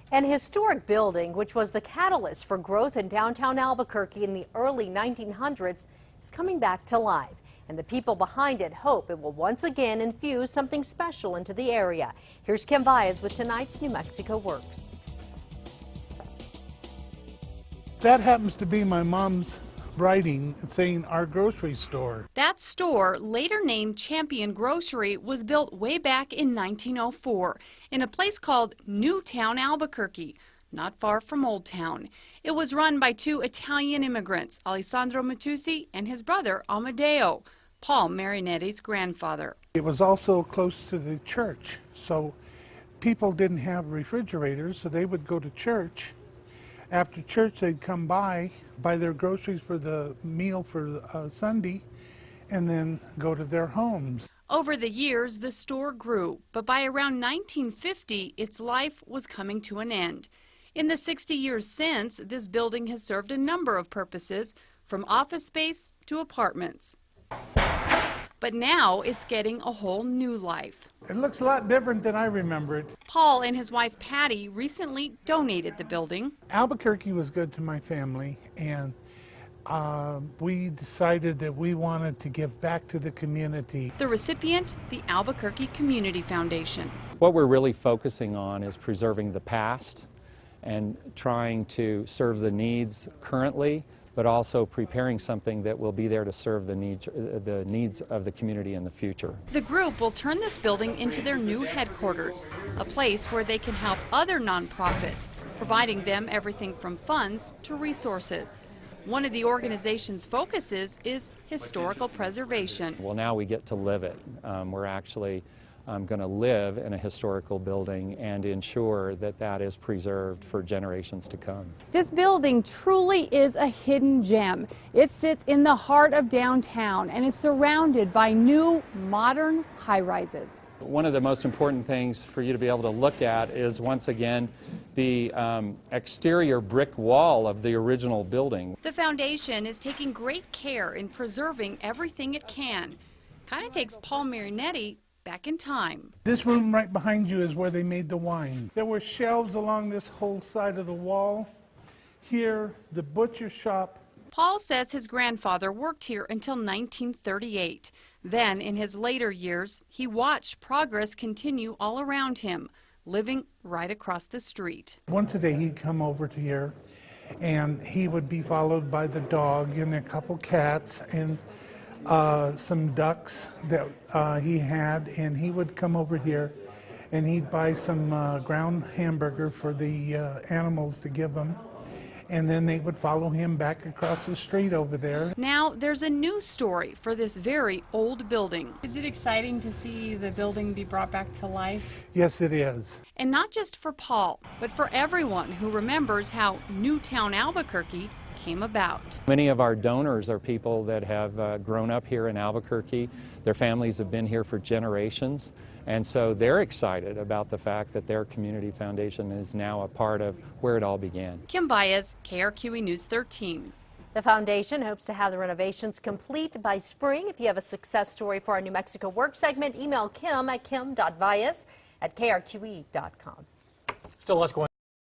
An historic building, which was the catalyst for growth in downtown Albuquerque in the early 1900s, is coming back to life. And the people behind it hope it will once again infuse something special into the area. Here's Kim Baez with tonight's New Mexico Works. That happens to be my mom's writing saying our grocery store. That store, later named Champion Grocery, was built way back in 1904 in a place called Newtown, Albuquerque, not far from Old Town. It was run by two Italian immigrants, Alessandro Matusi and his brother Amadeo, Paul Marinetti's grandfather. It was also close to the church, so people didn't have refrigerators, so they would go to church. After church, they'd come buy their groceries for the meal for Sunday, and then go to their homes. Over the years, the store grew, but by around 1950, its life was coming to an end. In the 60 years since, this building has served a number of purposes, from office space to apartments. But now it's getting a whole new life. It looks a lot different than I remember it. Paul and his wife Patty recently donated the building. Albuquerque was good to my family, and we decided that we wanted to give back to the community. The recipient, the Albuquerque Community Foundation. What we're really focusing on is preserving the past and trying to serve the needs currently, but also preparing something that will be there to serve the needs of the community in the future. The group will turn this building into their new headquarters, a place where they can help other nonprofits, providing them everything from funds to resources. One of the organization's focuses is historical preservation. Well, now we get to live it. We're actually going to live in a historical building and ensure that that is preserved for generations to come. This building truly is a hidden gem. It sits in the heart of downtown and is surrounded by new, modern high-rises. One of the most important things for you to be able to look at is, once again, the exterior brick wall of the original building. The foundation is taking great care in preserving everything it can. Kind of takes Paul Marinetti back in time. This room right behind you is where they made the wine. There were shelves along this whole side of the wall. Here, the butcher shop. Paul says his grandfather worked here until 1938. Then, in his later years, he watched progress continue all around him, living right across the street. Once a day he'd come over to here, and he would be followed by the dog and a couple cats and some ducks that he had, and he would come over here and he'd buy some ground hamburger for the animals to give them, and then they would follow him back across the street over there. Now there's a new story for this very old building. Is it exciting to see the building be brought back to life? Yes, it is. And not just for Paul, but for everyone who remembers how Newtown, Albuquerque came about. Many of our donors are people that have grown up here in Albuquerque. Their families have been here for generations, and so they're excited about the fact that their community foundation is now a part of where it all began. Kim Baez, KRQE News 13. The foundation hopes to have the renovations complete by spring. If you have a success story for our New Mexico Work segment, email Kim at kim.baez@krqe.com. Still less going on.